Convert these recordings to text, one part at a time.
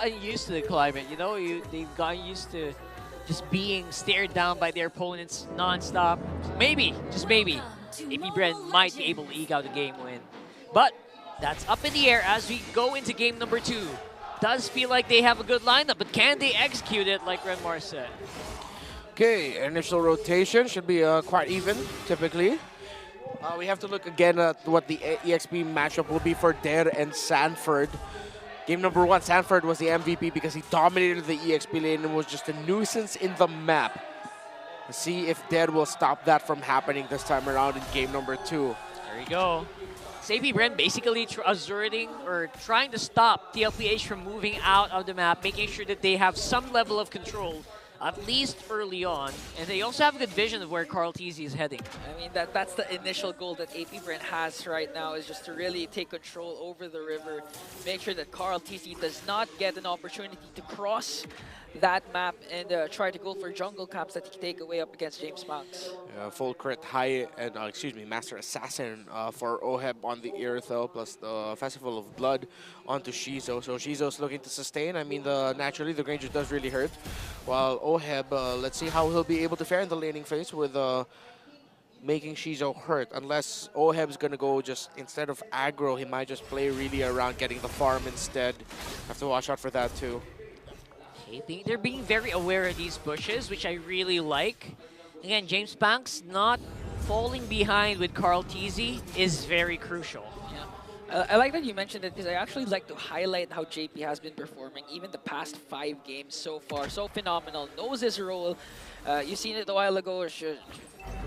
gotten used to the climate. You know, they've gotten used to just being stared down by their opponents non-stop. Maybe, just maybe, AP BREN might be able to eke out a game win. But that's up in the air as we go into game number 2. Does feel like they have a good lineup, but can they execute it like Renmar said? Okay, initial rotation should be quite even, typically. We have to look again at what the EXP matchup will be for Dare and Sanford. Game number 1, Sanford was the MVP because he dominated the EXP lane and was just a nuisance in the map. Let's see if Dare will stop that from happening this time around in game number 2. There you go. AP BREN basically asserting or trying to stop TLPH from moving out of the map, making sure that they have some level of control, at least early on. And they also have a good vision of where Carl TZ is heading. I mean, that's the initial goal that AP BREN has right now, is just to really take control over the river, make sure that Carl TZ does not get an opportunity to cross that map and try to go for jungle camps that he can take away up against James Banks. Full crit high and Master Assassin for Oheb on the Irithel, plus the Festival of Blood onto Shizo. So Shizo's looking to sustain. I mean, naturally the Granger does really hurt. While Oheb, let's see how he'll be able to fare in the laning phase with making Shizo hurt. Unless Oheb's gonna go just, instead of aggro, he might just play really around getting the farm instead. Have to watch out for that too. They're being very aware of these bushes, which I really like. Again, James Banks not falling behind with Carl TZ is very crucial. Yeah. I like that you mentioned it because I actually like to highlight how JP has been performing even the past 5 games so far. So phenomenal. Knows his role. You've seen it a while ago.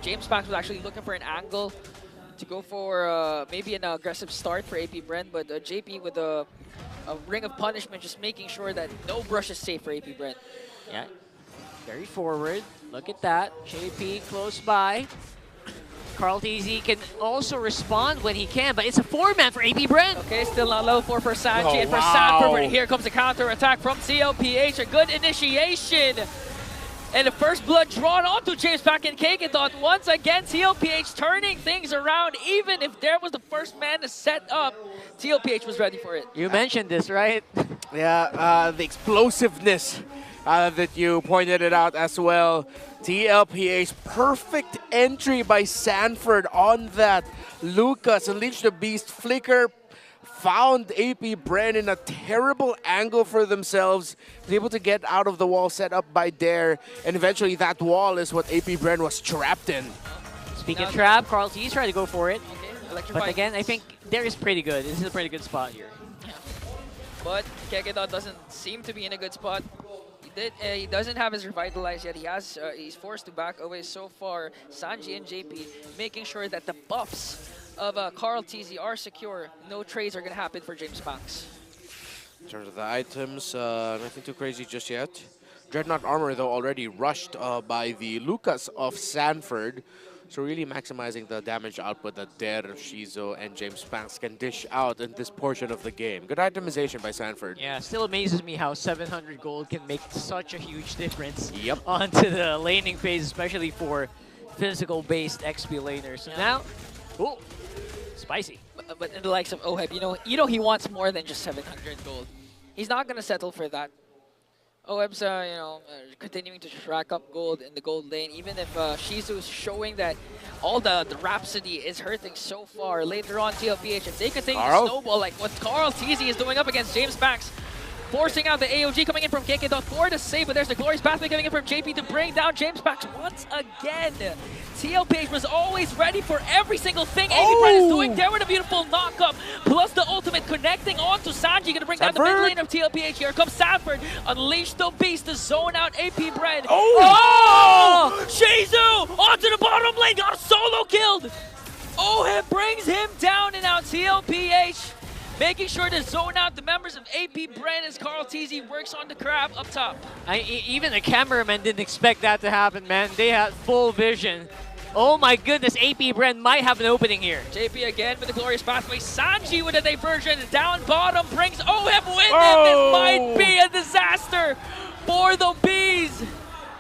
James Banks was actually looking for an angle to go for maybe an aggressive start for AP BREN, but JP with a ring of punishment, just making sure that no brush is safe for AP BREN. Yeah, very forward. Look at that. JP close by. Carl TZ can also respond when he can, but it's a 4-man for AP BREN. Okay, still not level 4 for Sanji, Oh, and for wow. Sanford, but here comes a counter attack from CLPH. A good initiation. And the first blood drawn onto James back in Kakedot. Once again, TLPH turning things around. Even if there was the first man to set up, TLPH was ready for it. You mentioned this, right? Yeah, the explosiveness that you pointed it out as well. TLPH, perfect entry by Sanford on that. Lucas, Unleash the Beast, Flicker, found AP BREN in a terrible angle for themselves. Was able to get out of the wall set up by Dare, and eventually that wall is what AP BREN was trapped in. Speaking of trap, Carl TZ trying to go for it. Okay, but again, I think Dare is pretty good. This is a pretty good spot here. Yeah. But Kakedot doesn't seem to be in a good spot. He doesn't have his Revitalize yet. He's forced to back away so far. Sanji and JP making sure that the buffs of Carl TZ are secure. No trades are going to happen for James Banks. In terms of the items, nothing too crazy just yet. Dreadnought armor, though, already rushed by the Lucas of Sanford. So really maximizing the damage output that Dare, Shizo, and James Banks can dish out in this portion of the game. Good itemization by Sanford. Yeah, still amazes me how 700 gold can make such a huge difference Yep. onto the laning phase, especially for physical-based XP laners. So now, oh, spicy. But in the likes of Oheb, you know he wants more than just 700 gold. He's not going to settle for that. Oheb's, continuing to rack up gold in the gold lane, even if Shizu's showing that all the Rhapsody is hurting so far. Later on, TLPH, if they continue to snowball like what Carl TZ is doing up against James Banks, forcing out the AOG coming in from KK. For the save, but there's the Glorious Pathway coming in from JP to bring down James Banks once again. TLPH was always ready for every single thing AP BREN is doing. There with a beautiful knock-up, plus the ultimate connecting onto Sanji, gonna bring down the mid lane of TLPH. Here comes Sanford, Unleash the Beast to zone out AP BREN. Shizu onto the bottom lane, got a solo killed. Oheb brings him down, and now TLPH making sure to zone out the members of AP BREN as Carl TZ works on the crab up top. Even the cameraman didn't expect that to happen, man. They had full vision. Oh my goodness, AP BREN might have an opening here. JP again with the Glorious Pathway. Sanji with a diversion. Down bottom brings Oheb with him. This might be a disaster for the Bees.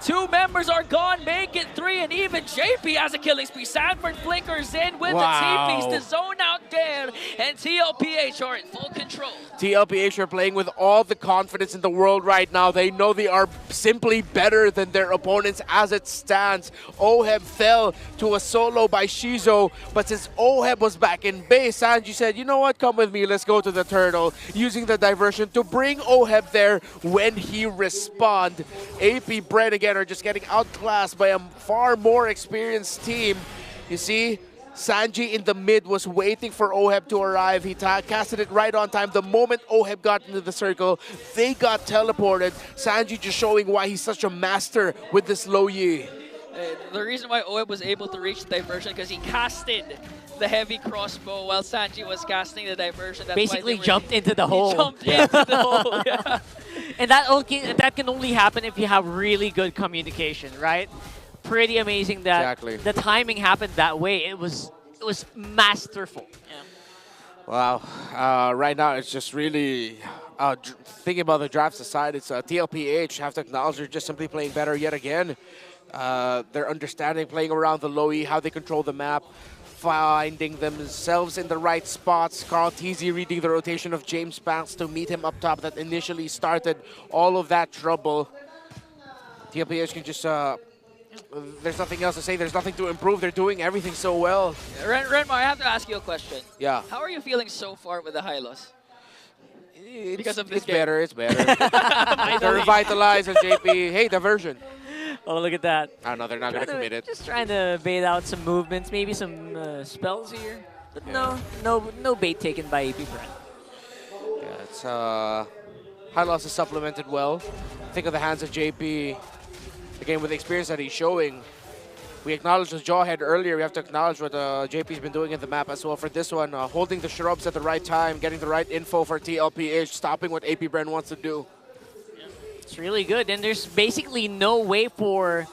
2 members are gone, make it 3, and even JP has a killing spree. Sanford flickers in with the TPs to zone out there, and TLPH are in full control. TLPH are playing with all the confidence in the world right now. They know they are simply better than their opponents as it stands. Oheb fell to a solo by Shizo, but since Oheb was back in base, Sanji said, you know what, come with me, let's go to the turtle, using the diversion to bring Oheb there when he responds. AP BREN again are just getting outclassed by a far more experienced team. You see, Sanji in the mid was waiting for Oheb to arrive. He casted it right on time. The moment Oheb got into the circle, they got teleported. Sanji just showing why he's such a master with this low Yi. The reason why Oheb was able to reach the diversion because he casted the heavy crossbow while Sanji was casting the diversion. That's basically jumped into the hole. He jumped into the hole, yeah. And that can only happen if you have really good communication, right? Pretty amazing that the timing happened that way. It was masterful. Yeah. Wow. Right now, it's just really thinking about the drafts aside. It's TLPH have to acknowledge they're just simply playing better yet again. Their understanding, playing around the low E, how they control the map, finding themselves in the right spots. Carl Teasy reading the rotation of James Banks to meet him up top that initially started all of that trouble. TLPH can just there's nothing else to say. There's nothing to improve. They're doing everything so well. Renmar, I have to ask you a question. Yeah. How are you feeling so far with the high loss? Because of this it's game. better. It's better. They're revitalized and JP. Hey, diversion. Oh, look at that. I don't know. They're not going to commit it. Just trying to bait out some movements, maybe some spells here. But no bait taken by AP BREN. Yeah, it's high loss is supplemented well. Think of the hands of JP. Again, with the experience that he's showing, we acknowledged his jawhead earlier. We have to acknowledge what JP's been doing in the map as well for this one. Holding the shrubs at the right time, getting the right info for TLPH, stopping what AP BREN wants to do. It's really good, and there's basically no way for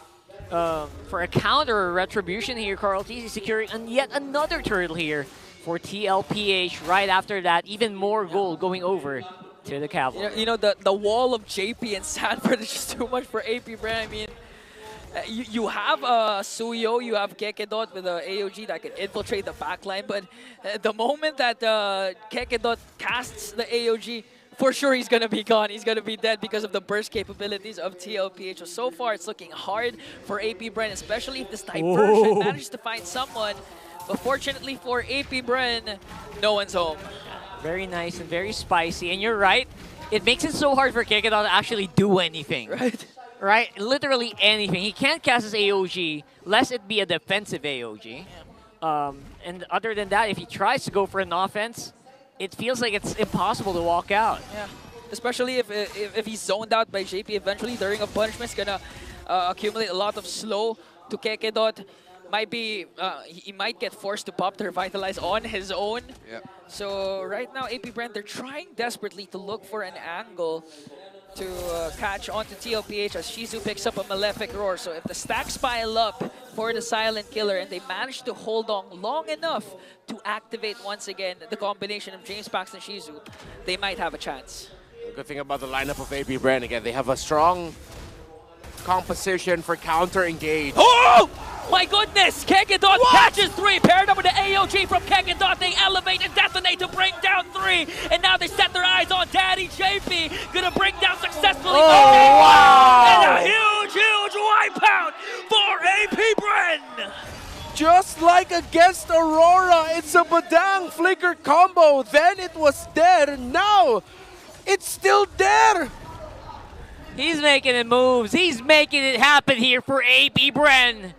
a counter or retribution here. Carl Teasy securing yet another turtle here for TLPH. Right after that, even more gold going over to the Cavalry. You know the wall of JP and Sanford is just too much for AP BREN. I mean, you have Suyo, you have Kekedot with the AOG that can infiltrate the backline, but the moment that Kekedot casts the AOG, for sure he's going to be gone. He's going to be dead because of the burst capabilities of TLPH. So far, it's looking hard for AP BREN, especially if this diversion manages to find someone. But fortunately for AP BREN, no one's home. Very nice and very spicy. And you're right, it makes it so hard for Kekedot to actually do anything. Right. Right? Literally anything. He can't cast his AOG, lest it be a defensive AOG. And other than that, if he tries to go for an offense, it feels like it's impossible to walk out. Yeah, especially if he's zoned out by JP eventually, the Ring of Punishment is gonna accumulate a lot of slow to Kekedot. Might be he might get forced to pop to revitalize on his own. Yeah. So right now, AP BREN, they're trying desperately to look for an angle to catch onto TLPH as Shizu picks up a Malefic Roar. So if the stacks pile up for the Silent Killer and they manage to hold on long enough to activate once again the combination of James Pax and Shizu, they might have a chance. The good thing about the lineup of AP BREN, again, they have a strong composition for counter engage. Oh! My goodness! Kekedot catches 3, paired up with the AOG from Kekedot. They elevate and detonate to bring down 3. And now they set their eyes on Daddy JP. Gonna bring down successfully. Oh, wow! And a huge wipeout for AP BREN! Just like against Aurora, it's a Badang Flicker combo. Then it was there. Now, it's still there. He's making it moves. He's making it happen here for AP BREN.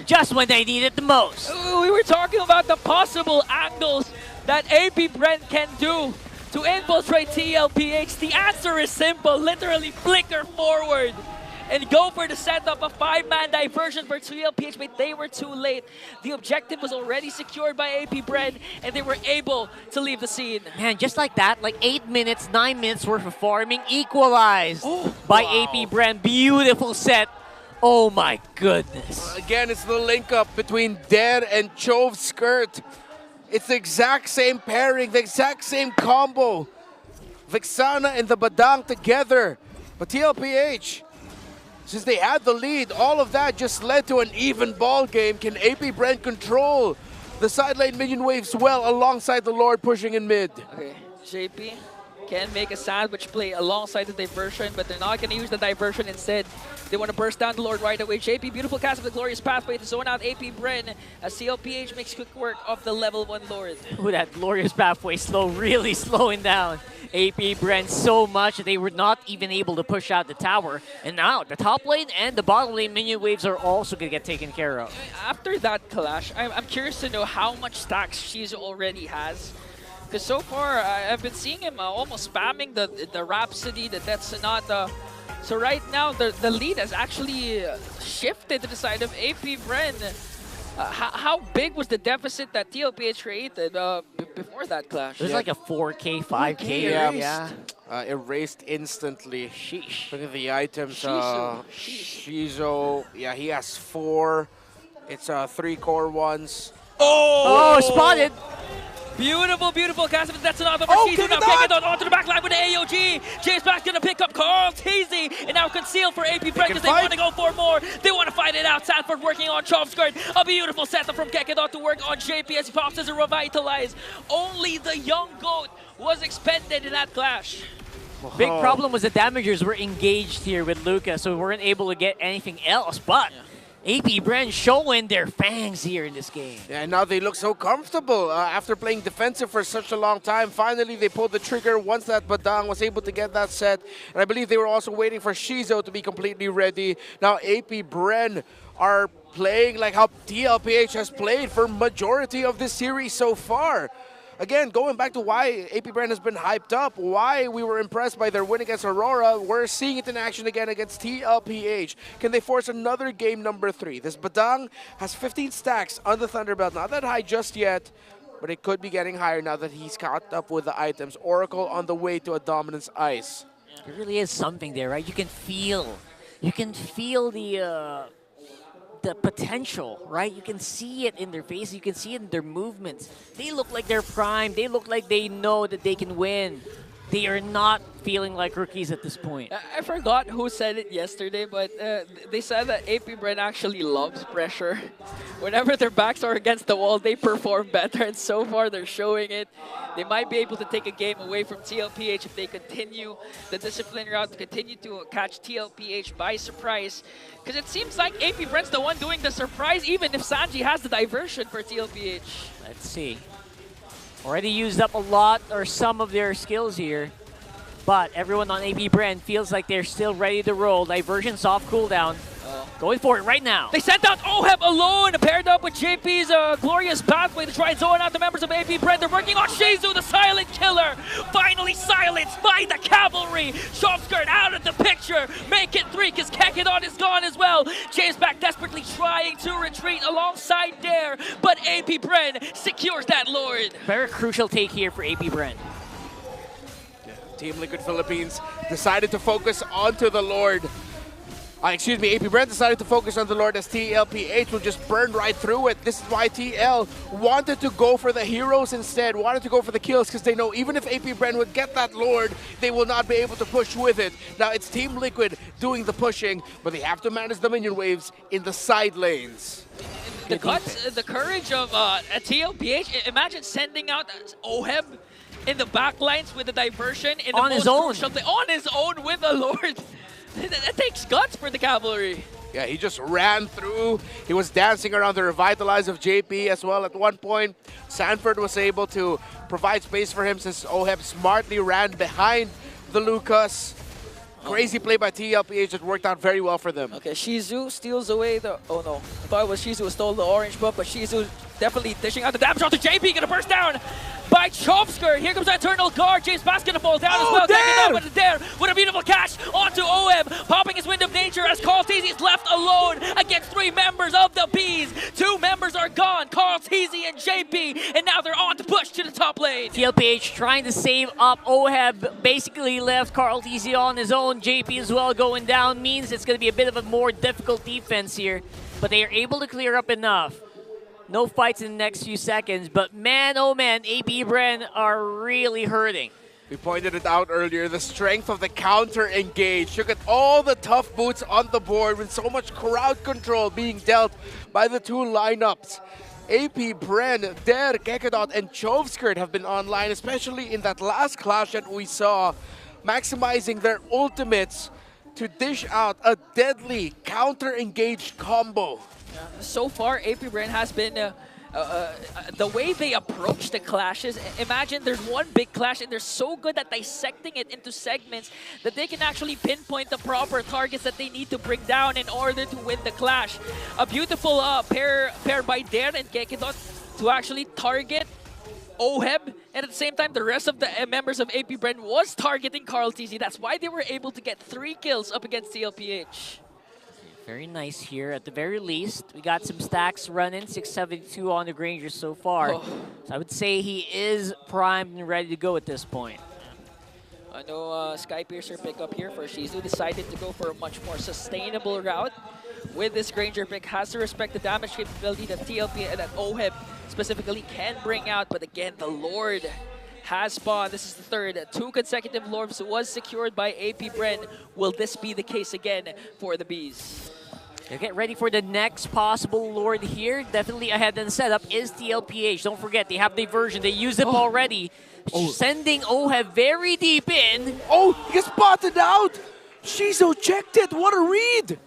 Just when they need it the most. We were talking about the possible angles that AP BREN can do to infiltrate TLPH. The answer is simple. Literally flicker forward and go for the setup of 5-man diversion for TLPH, but they were too late. The objective was already secured by AP BREN, and they were able to leave the scene. Man, just like that, like 8 minutes, 9 minutes worth of farming equalized by AP BREN. Beautiful set. Oh my goodness. Again, it's the link up between Dare and Chove's skirt. It's the exact same pairing, the exact same combo. Vixana and the Badang together. But TLPH, Since they had the lead, all of that just led to an even ball game. Can AP BREN control the side lane minion waves well alongside the Lord pushing in mid? Okay, JP can make a sandwich play alongside the diversion, but they're not going to use the diversion instead. They want to burst down the Lord right away. JP, beautiful cast of the glorious pathway to zone out AP BREN as CLPH makes quick work of the level 1 Lord. Ooh, that glorious pathway really slowing down AP BREN so much that they were not even able to push out the tower. And now the top lane and the bottom lane minion waves are also going to get taken care of. After that clash, I'm curious to know how much stacks Shizu already has. Because so far, I've been seeing him almost spamming the Rhapsody, the Death Sonata. So right now, the lead has actually shifted to the side of AP BREN. How big was the deficit that TLPH created before that clash? It was like a 4K, 5K. Yeah. Erased instantly. Sheesh. Look at the items. Shizu. Shizu, yeah, he has 4. It's 3 core ones. Oh, spotted! Beautiful, beautiful cast of that's another for Oh, Shizu. Now Kekadot! Kekadot onto the back line with the AOG. James back gonna pick up Carl Teasy and now conceal for AP BREN because they want to go for more. They want to fight it out. Sanford working on Chop Skirt. A beautiful setup from Kekadot to work on JP as he pops as a revitalize. Only the young goat was expended in that clash. Big problem was the damagers were engaged here with Luca, so we weren't able to get anything else. But AP BREN showing their fangs here in this game. Yeah, and now they look so comfortable after playing defensive for such a long time. Finally, they pulled the trigger once that Badang was able to get that set. And I believe they were also waiting for Shizu to be completely ready. Now AP BREN are playing like how TLPH has played for majority of this series so far. Again, going back to why AP BREN has been hyped up, why we were impressed by their win against Aurora, we're seeing it in action again against TLPH. Can they force another game number 3? This Badang has 15 stacks on the Thunderbelt, not that high just yet, but it could be getting higher now that he's caught up with the items. Oracle on the way to a dominance ice. There really is something there, right? You can feel the potential, right? You can see it in their face. You can see it in their movements. They look like they're primed. They look like they know that they can win. They are not feeling like rookies at this point. I forgot who said it yesterday, but they said that AP BREN actually loves pressure. Whenever their backs are against the wall, they perform better, and so far they're showing it. They might be able to take a game away from TLPH if they continue the discipline route, to continue to catch TLPH by surprise. Because it seems like AP BREN's the one doing the surprise, even if Sanji has the diversion for TLPH. Let's see. Already used up a lot or some of their skills here, but everyone on AP BREN feels like they're still ready to roll. Diversion soft cooldown. Going for it right now. They sent out Oheb alone, paired up with JP's glorious pathway to try and zone out the members of AP BREN. They're working on Shizu, the silent killer. Finally silenced by the cavalry. Shopskirt out of the picture. Make it 3 because Kekadon is gone as well. James back desperately trying to retreat alongside Dare, but AP BREN secures that Lord. Very crucial take here for AP BREN. Team Liquid Philippines decided to focus onto the Lord. Excuse me, AP BREN decided to focus on the Lord as TLPH will just burn right through it. This is why TL wanted to go for the heroes instead, wanted to go for the kills because they know even if AP BREN would get that Lord, they will not be able to push with it. Now it's Team Liquid doing the pushing, but they have to manage the minion waves in the side lanes. The guts, the courage of a TLPH, imagine sending out Oheb in the backlines with the diversion in the on his own. On his own with the Lord. That takes guts for the cavalry. Yeah, he just ran through. He was dancing around the revitalize of JP as well. At one point, Sanford was able to provide space for him since Oheb smartly ran behind the Lucas. Crazy play by TLPH that worked out very well for them. Okay, Shizu steals away the... Oh no, I thought it was Shizu who stole the orange buff, but Shizu definitely dishing out the damage onto JP. Gonna burst down by Chomsker. Here comes the Eternal Guard. James Bass gonna fall down as well. Dare! With Dare with a beautiful catch onto Oheb. Popping his Wind of Nature as Carl Teasy is left alone against 3 members of the Bees. 2 members are gone, Carl Teasy and JP, and now they're on to push to the top lane. TLPH trying to save up. Oheb basically left Carl TC on his own. JP as well going down means it's going to be a bit of a more difficult defense here, but they are able to clear up enough. No fights in the next few seconds, but man, oh man, AP BREN are really hurting. We pointed it out earlier, the strength of the counter engage. Look at all the tough boots on the board with so much crowd control being dealt by the two lineups. AP, BREN, Der, Gekadot, and Chovskirt have been online, especially in that last clash that we saw, maximizing their ultimates to dish out a deadly counter-engaged combo. So far, AP BREN has been the way they approach the clashes. Imagine there's one big clash and they're so good at dissecting it into segments that they can actually pinpoint the proper targets that they need to bring down in order to win the clash. A beautiful pair by Der and Gekidot to actually target OHEB, and at the same time, the rest of the members of AP BREN was targeting Carl TZ. That's why they were able to get 3 kills up against TLPH. Very nice here. At the very least, we got some stacks running. 672 on the Granger so far. Oh. So I would say he is primed and ready to go at this point. I know Skypiercer pick up here for Shizu decided to go for a much more sustainable route. With this Granger pick, has to respect the damage capability that TLP and that OHEB specifically can bring out. But again, the Lord has spawned. This is the third. 2 consecutive Lords was secured by AP BREN. Will this be the case again for the Bees? Now get ready for the next possible Lord here. Definitely ahead in the setup is TLPH. Don't forget, they have diversion. They used it already. Sending OHEB very deep in. Oh, he gets spotted out! Shizu checked it! What a read!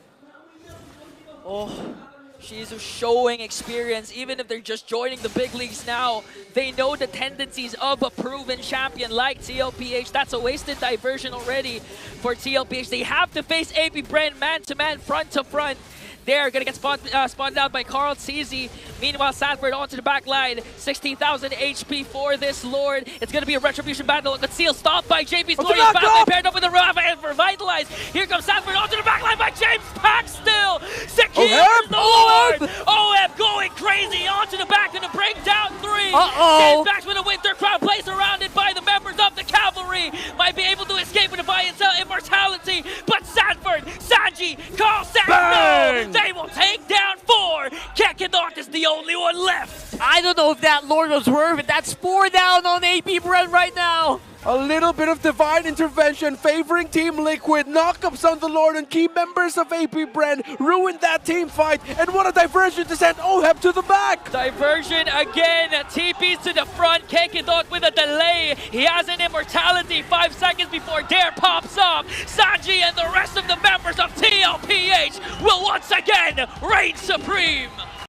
Oh, Shizu showing experience. Even if they're just joining the big leagues now, they know the tendencies of a proven champion like TLPH. That's a wasted diversion already for TLPH. They have to face AP BREN man-to-man, front-to-front. They're going to get spawned out by Carl TZ. Meanwhile, Sanford onto the back line. 16,000 HP for this Lord. It's going to be a retribution battle. Conceal stopped by JP's glorious battle. Paired up with the Revitalize. Here comes Sanford onto the back line by James Pack still. Secures the Lord. OHEB going crazy onto the back and to break down 3. James Pack with a Winter Crown placed around it by the members of the Cavalry. Might be able to escape with a buy and sell immortality. But Sanford, Sanji, Carl Sanford. They will take down 4. Kekidot is the only one left. I don't know if that Lord was worth it. That's 4 down on AP BREN right now. A little bit of divine intervention favoring Team Liquid. Knockups on the Lord and key members of AP BREN ruined that team fight. And what a diversion to send OHEB to the back. Diversion again. TP's to the front. Kekidot with a delay. He has an immortality 5 seconds before Dare pops off. Sanji and the rest of the members of TLPH will once again reign supreme.